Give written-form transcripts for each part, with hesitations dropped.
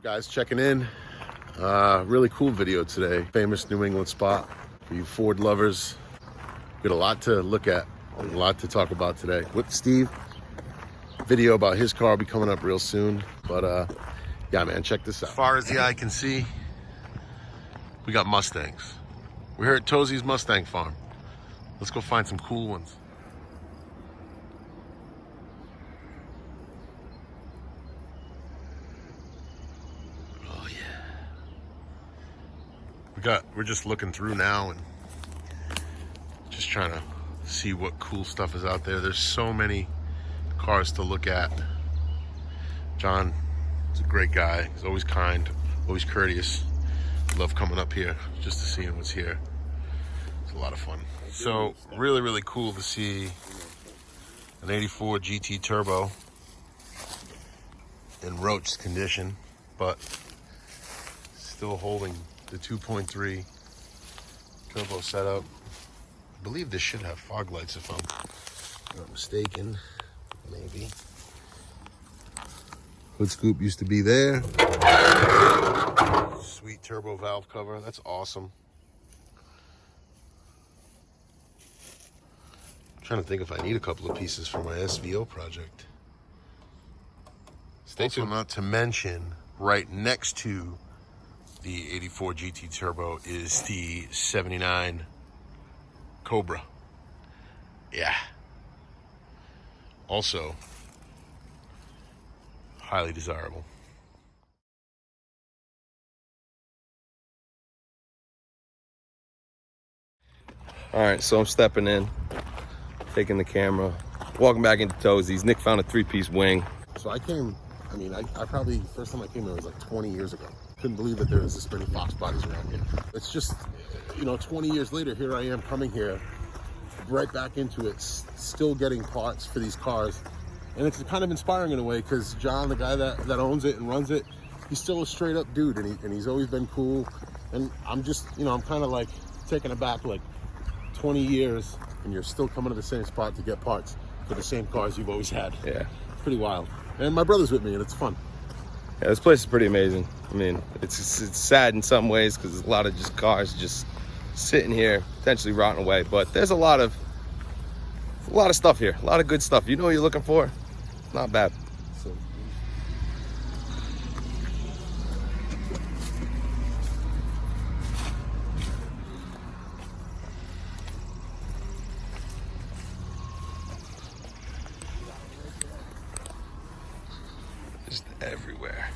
Guys, checking in. Really cool video today. Famous New England spot for you Ford lovers. Got a lot to look at, a lot to talk about today with Steve. Video about his car will be coming up real soon. But yeah, man, check this out. As far as the eye can see, we got Mustangs. We're here at TOSY'S Mustang farm. Let's go find some cool ones. We're just looking through now and just trying to see what cool stuff is out there. There's so many cars to look at. John is a great guy. He's always kind, always courteous. Love coming up here just to see what's here. It's a lot of fun. So really cool to see an 84 GT Turbo in roached condition, but still holding the 2.3 turbo setup. I believe this should have fog lights if I'm not mistaken, maybe. Hood scoop used to be there. Sweet turbo valve cover, that's awesome. I'm trying to think if I need a couple of pieces for my SVO project. Stay tuned. Not to mention, right next to the 84 GT Turbo is the 79 Cobra. Yeah. Also, highly desirable. All right, so I'm stepping in, taking the camera, walking back into Tozie's. Nick found a three-piece wing. So I probably, first time I came here was like 20 years ago. Couldn't believe that there was this many Fox bodies around here. It's just, 20 years later, here I am coming here, right back into it, still getting parts for these cars. And it's kind of inspiring in a way, because John, the guy that owns it and runs it, he's still a straight up dude, and he's always been cool. And I'm just, I'm kind of like taken aback, like 20 years, and you're still coming to the same spot to get parts for the same cars you've always had. Yeah. It's pretty wild. And my brother's with me, and it's fun. Yeah, this place is pretty amazing. I mean, it's sad in some ways because there's a lot of just cars just sitting here, potentially rotting away. But there's a lot of stuff here, a lot of good stuff. You know what you're looking for? Not bad. So, Just everywhere.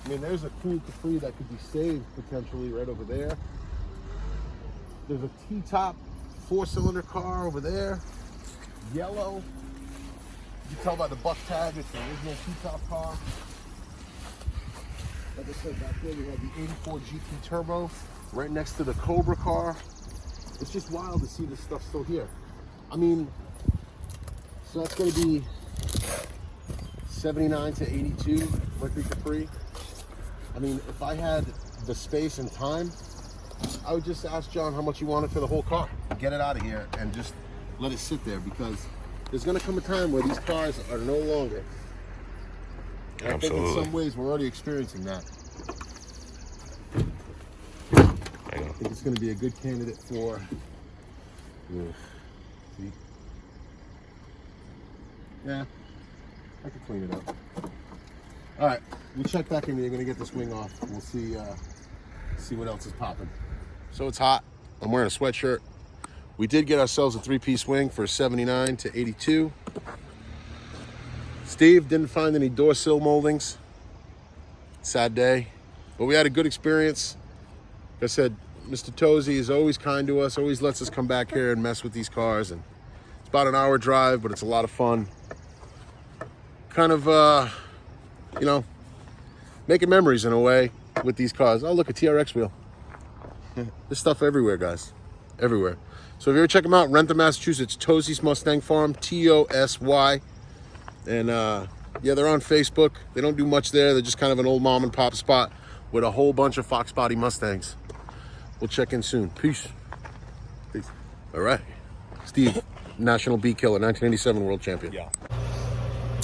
I mean, there's a cool Capri that could be saved potentially right over there. There's a T-top 4-cylinder car over there, yellow. You can tell by the buck tag, it's the original T-top car. Like I said, back there we have the 84 GT Turbo right next to the Cobra car. It's just wild to see this stuff still here. I mean, so that's going to be 79 to 82 Mercury Capri. I mean, if I had the space and time, I would just ask John how much he wanted for the whole car. Get it out of here and just let it sit there, because there's going to come a time where these cars are no longer. And I think in some ways we're already experiencing that. I think it's going to be a good candidate for. See? Yeah, I could clean it up. All right, we'll check back in. You're going to get this wing off. We'll see what else is popping. So it's hot. I'm wearing a sweatshirt. We did get ourselves a three-piece wing for 79 to 82. Steve didn't find any door sill moldings. Sad day. But we had a good experience. Like I said, Mr. Tozie is always kind to us, always lets us come back here and mess with these cars. And it's about an hour drive, but it's a lot of fun. Kind of, making memories in a way with these cars. Oh, look, a TRX wheel. There's stuff everywhere, guys. Everywhere. So if you ever check them out, Rentham, Massachusetts, TOSY'S Mustang Farm, TOSY. And yeah, they're on Facebook. They don't do much there. They're just kind of an old mom and pop spot with a whole bunch of Fox body Mustangs. We'll check in soon. Peace. Peace. All right. Steve, National Bee Killer, 1987 World Champion. Yeah.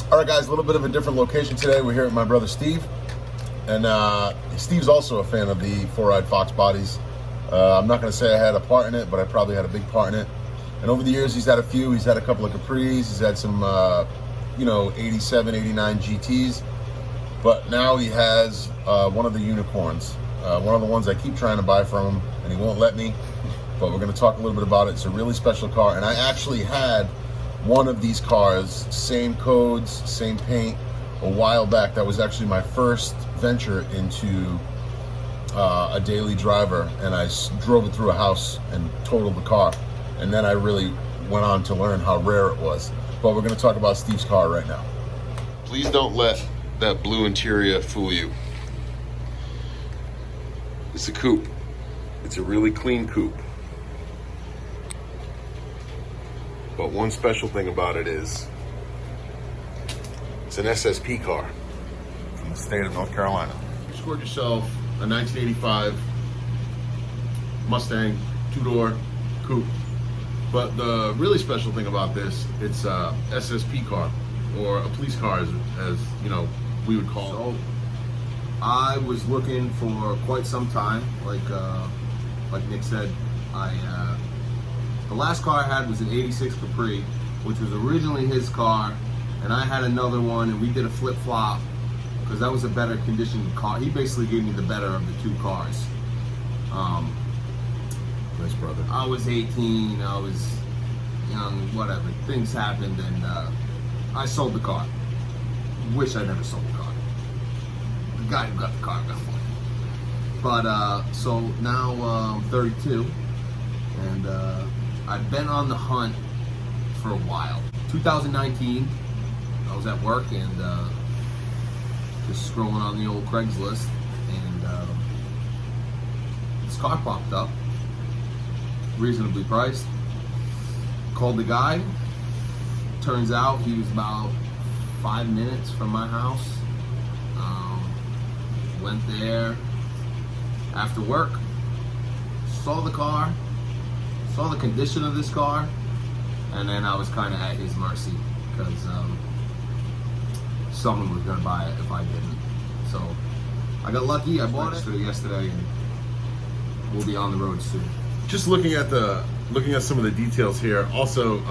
All right, guys, a little bit of a different location today. We're here with my brother Steve, and Steve's also a fan of the 4-eyed Fox bodies. I'm not going to say I had a part in it, but I probably had a big part in it. And over the years, he's had a few. He's had a couple of Capris. He's had some, 87, 89 GTs. But now he has one of the unicorns, one of the ones I keep trying to buy from him, and he won't let me. But we're going to talk a little bit about it. It's a really special car, and I actually had one of these cars, same codes, same paint, a while back. That was actually my first venture into a daily driver, and I drove it through a house and totaled the car. And then I really went on to learn how rare it was. But we're gonna talk about Steve's car right now. Please don't let that blue interior fool you. It's a coupe. It's a really clean coupe. But one special thing about it is it's an SSP car from the state of North Carolina. You scored yourself a 1985 Mustang 2-door coupe. But the really special thing about this, it's a SSP car, or a police car, as you know, we would call it. So, I was looking for quite some time, like Nick said. The last car I had was an '86 Capri, which was originally his car, and I had another one, and we did a flip-flop because that was a better conditioned car. He basically gave me the better of the two cars. Nice brother. I was 18, I was young, whatever. Things happened, and I sold the car. Wish I never sold the car. The guy who got the car got one. But, so now I'm 32, and I've been on the hunt for a while. 2019, I was at work and just scrolling on the old Craigslist, and this car popped up, reasonably priced. Called the guy. Turns out he was about 5 minutes from my house. Went there after work, saw the car, saw the condition of this car, and then I was kind of at his mercy because someone was going to buy it if I didn't. So I got lucky. I bought it yesterday, and we'll be on the road soon. Just looking at some of the details here. Also,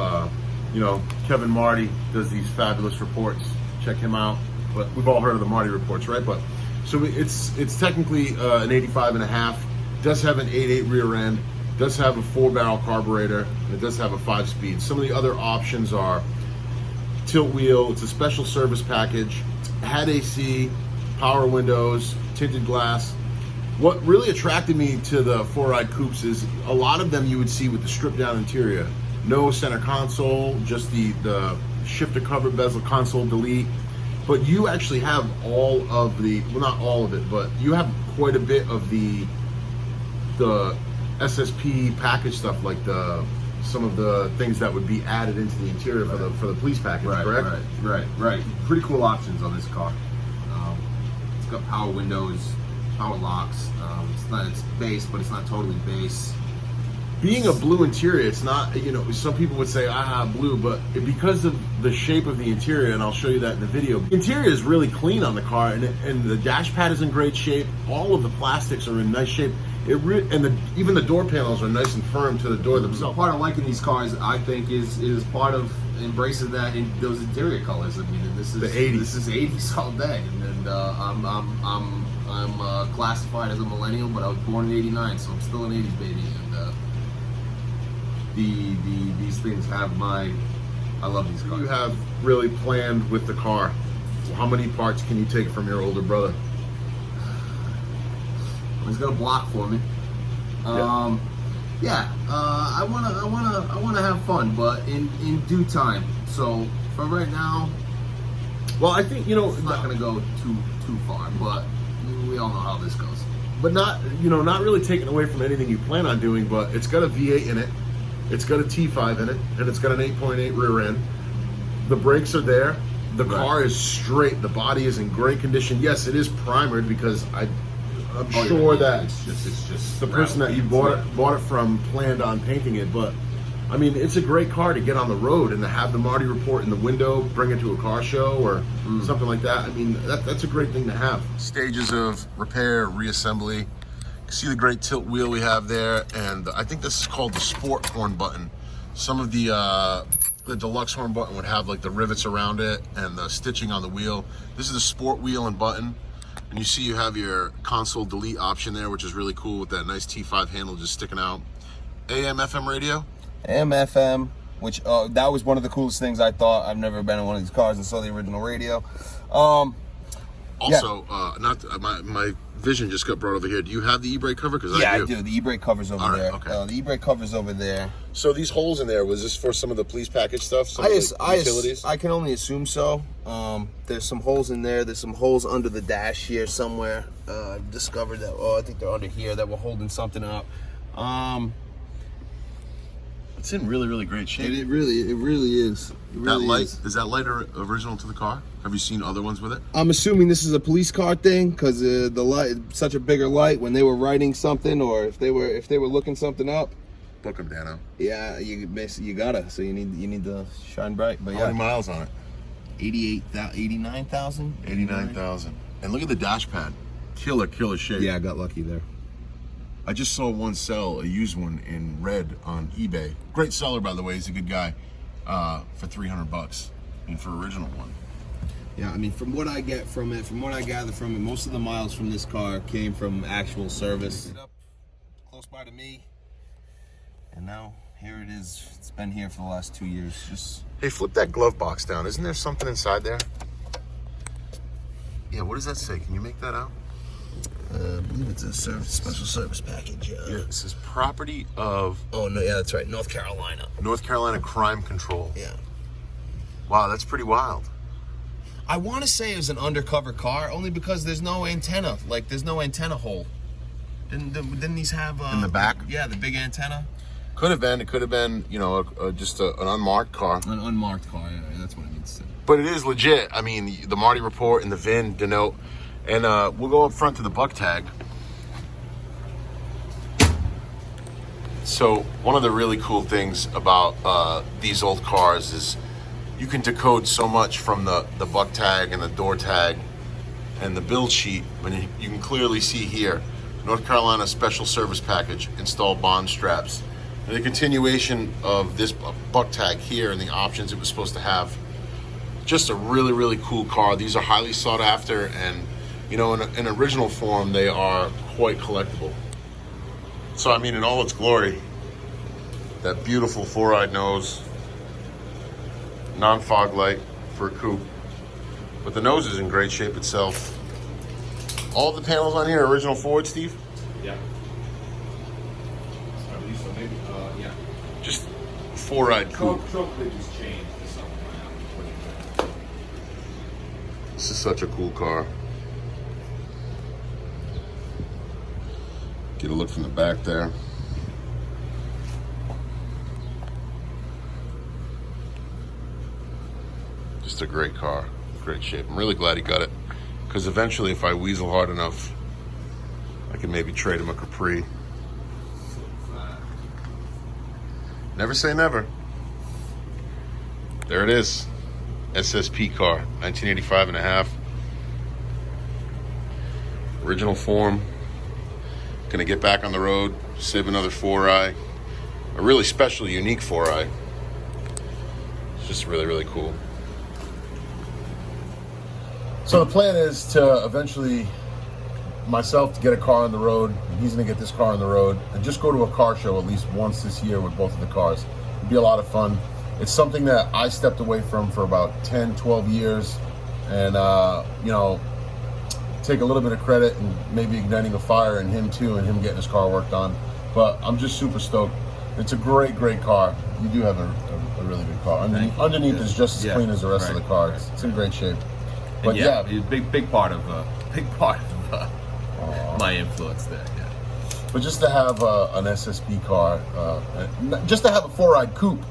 Kevin Marty does these fabulous reports. Check him out. But we've all heard of the Marty reports, right? But so it's technically an 85 and a half. Does have an 8.8 rear end. Does have a 4-barrel carburetor, and it does have a 5-speed. Some of the other options are tilt wheel. It's a special service package. Had AC, power windows, tinted glass. What really attracted me to the 4-eyed coupes is a lot of them you would see with the stripped down interior. No center console, just the shifter cover bezel, console delete. But you actually have all of the, well, not all of it, but you have quite a bit of the SSP package stuff, like some of the things that would be added into the interior for the police package, correct? Right. Pretty cool options on this car. It's got power windows, power locks. It's base, but it's not totally base. Being a blue interior, it's not, some people would say, blue, but because of the shape of the interior, and I'll show you that in the video, the interior is really clean on the car, and the dash pad is in great shape. All of the plastics are in nice shape. Even the door panels are nice and firm to the door themselves. Part of liking these cars, I think, is part of embracing those interior colors. I mean, this is the 80s. This is 80s all day, and I'm classified as a millennial, but I was born in '89, so I'm still an '80s baby. And these things have I love these cars. What do you have really planned with the car? How many parts can you take from your older brother? He's got a block for me. I wanna have fun, but in due time. So for right now, well, I think it's not gonna go too far, but we all know how this goes. But not really taking away from anything you plan on doing. But it's got a V8 in it, it's got a T5 in it, and it's got an 8.8 rear end. The brakes are there. The car is straight. The body is in great condition. Yes, it is primered because I'm sure that it's just the person that you bought it from planned on painting it, but I mean, it's a great car to get on the road and to have the Marty Report in the window, bring it to a car show or something like that. I mean, that's a great thing to have. Stages of repair, reassembly. You can see the great tilt wheel we have there, and I think this is called the sport horn button. Some of the deluxe horn button would have like the rivets around it and the stitching on the wheel. This is the sport wheel and button. And you see you have your console delete option there, which is really cool with that nice T5 handle just sticking out. AM, FM radio? AM, FM, which that was one of the coolest things I thought. I've never been in one of these cars and saw the original radio. Also, my vision just got brought over here. Do you have the e-brake cover? Because I do. The e-brake cover's over there. Okay. The e-brake cover's over there. So these holes in there, was this for some of the police package stuff? Some of the utilities? I can only assume so. There's some holes in there. There's some holes under the dash here somewhere. Discovered that. Oh, I think they're under here that were holding something up. It's in really, really great shape. It really is. Is that light original to the car? Have you seen other ones with it? I'm assuming this is a police car thing because the light, such a bigger light when they were writing something, or if they were looking something up. Book them, Dano. Yeah, you gotta. So you need to shine bright. But How many miles on it? 89,000. 89,000. And look at the dash pad. Killer shape. Yeah, I got lucky there. I just saw one sell, a used one in red on eBay. Great seller, by the way. He's a good guy. For $300, and for original one. Yeah, I mean, from what I get from it, from what I gather from it, most of the miles from this car came from actual service. Up close by to me, and now here it is. It's been here for the last 2 years. Just hey, flip that glove box down. Isn't there something inside there? Yeah, what does that say? Can you make that out? I believe it's a special service package. Yeah, it says property of... Oh, no, yeah, that's right. North Carolina Crime Control. Yeah. Wow, that's pretty wild. I want to say it was an undercover car, only because there's no antenna. Like, there's no antenna hole. Didn't these have... in the back? Yeah, the big antenna. Could have been. It could have been, you know, just an unmarked car. An unmarked car, yeah, that's what it means. But it is legit. I mean, the Marty Report and the VIN denote... And we'll go up front to the buck tag. So one of the really cool things about these old cars is you can decode so much from the buck tag and the door tag and the build sheet. When you can clearly see here, North Carolina Special Service Package, install bond straps. And the continuation of this buck tag here and the options it was supposed to have. Just a really, really cool car. These are highly sought after, and you know, in original form, they are quite collectible. So, I mean, in all its glory, that beautiful four-eyed nose, non-fog light for a coupe, but the nose is in great shape itself. All the panels on here are original Ford, Steve? Yeah. I believe so, maybe, yeah. Just four-eyed coupe. Trunk just changed to something. This is such a cool car. Get a look from the back there. Just a great car, great shape. I'm really glad he got it, because eventually if I weasel hard enough, I can maybe trade him a Capri. Never say never. There it is. SSP car, 1985 and a half. Original form. Gonna get back on the road, save another 4i. A really special, unique 4i. It's just really, really cool. So the plan is to eventually, myself to get a car on the road, and he's gonna get this car on the road, and just go to a car show at least once this year with both of the cars. It'd be a lot of fun. It's something that I stepped away from for about 10, 12 years, and you know, take a little bit of credit and maybe igniting a fire in him too, and him getting his car worked on. But I'm just super stoked. It's a great car. You do have a really good car. Underneath is just as clean as the rest of the car. It's in great shape. But yeah, big part of my influence there. Yeah. But just to have an SSP car, just to have a four-eyed coupe,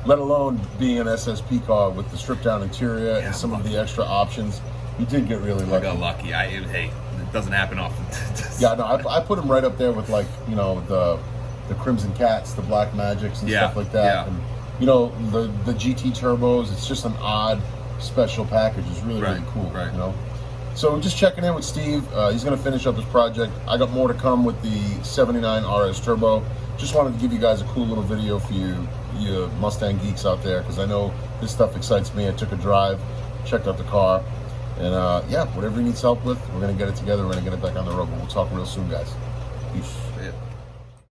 let alone being an SSP car with the stripped-down interior and some of the extra options, you did get really lucky. I got lucky. Hey, it doesn't happen often. Yeah, no, I put him right up there with, like, you know, the Crimson Cats, the Black Magics, and Yeah, stuff like that. yeah. And you know, the GT turbos. It's just an odd special package. It's really Right, really cool. right. You know. So just checking in with Steve. He's going to finish up his project. I got more to come with the 79 RS Turbo. Just wanted to give you guys a cool little video for you Mustang geeks out there, because I know this stuff excites me. I took a drive, checked out the car, and yeah, whatever he needs help with, we're going to get it together. We're going to get it back on the road. But we'll talk real soon, guys. Peace. Yeah.